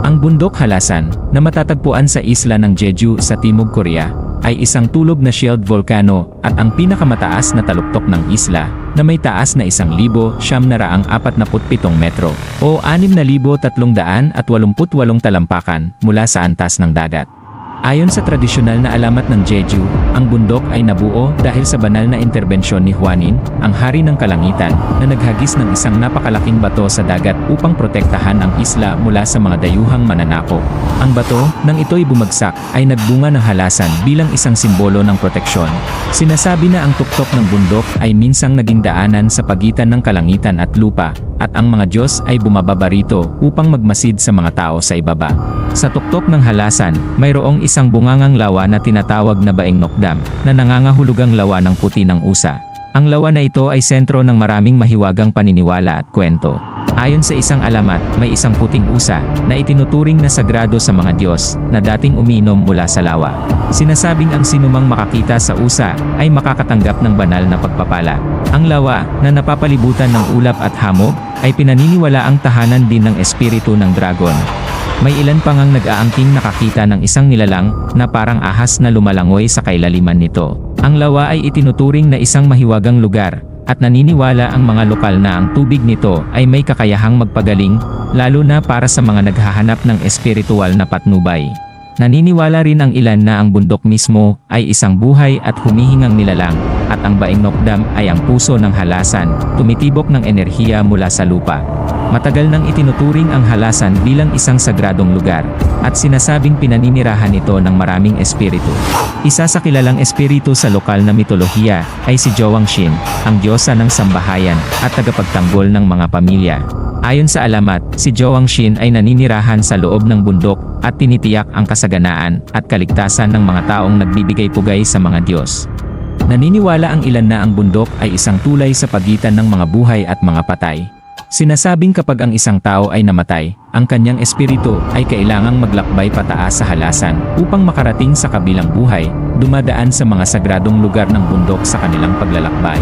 Ang bundok Halasan, na matatagpuan sa isla ng Jeju sa Timog Korea, ay isang tulog na shield volcano at ang pinakamataas na taluktok ng isla, na may taas na 1,947 metro o 6,388 talampakan mula sa antas ng dagat. Ayon sa tradisyonal na alamat ng Jeju, ang bundok ay nabuo dahil sa banal na interbensyon ni Hwanin, ang hari ng kalangitan, na naghagis ng isang napakalaking bato sa dagat upang protektahan ang isla mula sa mga dayuhang mananakop. Ang bato, nang ito'y bumagsak, ay nagbunga ng halasan bilang isang simbolo ng proteksyon. Sinasabi na ang tuktok ng bundok ay minsang naging daanan sa pagitan ng kalangitan at lupa, at ang mga Diyos ay bumababa rito upang magmasid sa mga tao sa ibaba. Sa tuktok ng halasan, mayroong isang bungangang lawa na tinatawag na Baeng Nokdam, na nangangahulugang lawa ng puti ng usa. Ang lawa na ito ay sentro ng maraming mahiwagang paniniwala at kwento. Ayon sa isang alamat, may isang puting usa, na itinuturing na sagrado sa mga Diyos, na dating uminom mula sa lawa. Sinasabing ang sinumang makakita sa usa, ay makakatanggap ng banal na pagpapala. Ang lawa, na napapalibutan ng ulap at hamog, ay pinaniniwala ang tahanan din ng espiritu ng dragon. May ilan pang ang nag-aangking nakakita ng isang nilalang, na parang ahas na lumalangoy sa kailaliman nito. Ang lawa ay itinuturing na isang mahiwagang lugar, at naniniwala ang mga lokal na ang tubig nito ay may kakayahang magpagaling, lalo na para sa mga naghahanap ng espiritual na patnubay. Naniniwala rin ang ilan na ang bundok mismo ay isang buhay at humihingang nilalang, at ang Baeng Nokdam ay ang puso ng halasan, tumitibok ng enerhiya mula sa lupa. Matagal nang itinuturing ang halasan bilang isang sagradong lugar, at sinasabing pinaninirahan ito ng maraming espiritu. Isa sa kilalang espiritu sa lokal na mitolohiya ay si Jowangshin, ang diyosa ng sambahayan at tagapagtanggol ng mga pamilya. Ayon sa alamat, si Jowangshin ay naninirahan sa loob ng bundok at tinitiyak ang kasaganaan at kaligtasan ng mga taong nagbibigay pugay sa mga Diyos. Naniniwala ang ilan na ang bundok ay isang tulay sa pagitan ng mga buhay at mga patay. Sinasabing kapag ang isang tao ay namatay, ang kanyang espiritu ay kailangang maglakbay pataas sa halasan upang makarating sa kabilang buhay, dumadaan sa mga sagradong lugar ng bundok sa kanilang paglalakbay.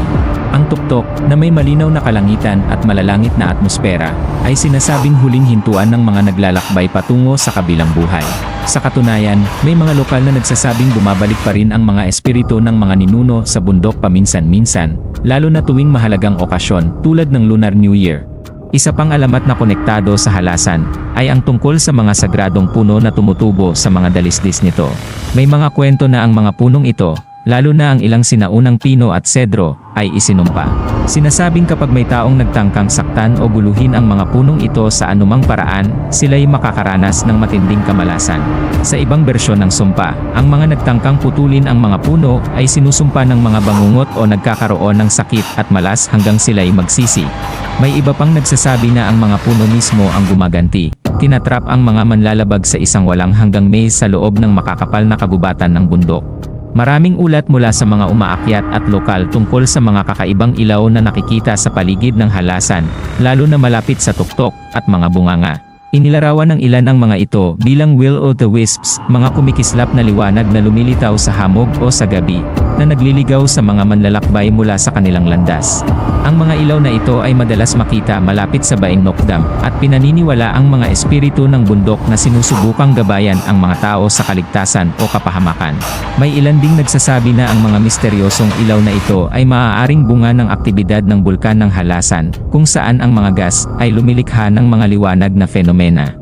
Ang tuktok, na may malinaw na kalangitan at malalangit na atmosfera, ay sinasabing huling hintuan ng mga naglalakbay patungo sa kabilang buhay. Sa katunayan, may mga lokal na nagsasabing bumabalik pa rin ang mga espiritu ng mga ninuno sa bundok paminsan-minsan, lalo na tuwing mahalagang okasyon tulad ng Lunar New Year. Isa pang alamat na konektado sa halasan, ay ang tungkol sa mga sagradong puno na tumutubo sa mga dalisdis nito. May mga kwento na ang mga punong ito, lalo na ang ilang sinaunang pino at sedro, ay isinumpa. Sinasabing kapag may taong nagtangkang saktan o guluhin ang mga punong ito sa anumang paraan, sila'y makakaranas ng matinding kamalasan. Sa ibang bersyon ng sumpa, ang mga nagtangkang putulin ang mga puno ay sinusumpa ng mga bangungot o nagkakaroon ng sakit at malas hanggang sila'y magsisi. May iba pang nagsasabi na ang mga puno mismo ang gumaganti. Tinatrap ang mga manlalabag sa isang walang hanggang maze sa loob ng makakapal na kagubatan ng bundok. Maraming ulat mula sa mga umaakyat at lokal tungkol sa mga kakaibang ilaw na nakikita sa paligid ng halasan, lalo na malapit sa tuktok at mga bunganga. Inilarawan ng ilan ang mga ito bilang will-o'-the-wisps, mga kumikislap na liwanag na lumilitaw sa hamog o sa gabi, na nagliligaw sa mga manlalakbay mula sa kanilang landas. Ang mga ilaw na ito ay madalas makita malapit sa Baeng Nokdam, at pinaniniwala ang mga espiritu ng bundok na sinusubukang gabayan ang mga tao sa kaligtasan o kapahamakan. May ilan ding nagsasabi na ang mga misteryosong ilaw na ito ay maaaring bunga ng aktibidad ng bulkan ng halasan, kung saan ang mga gas ay lumilikha ng mga liwanag na fenomena.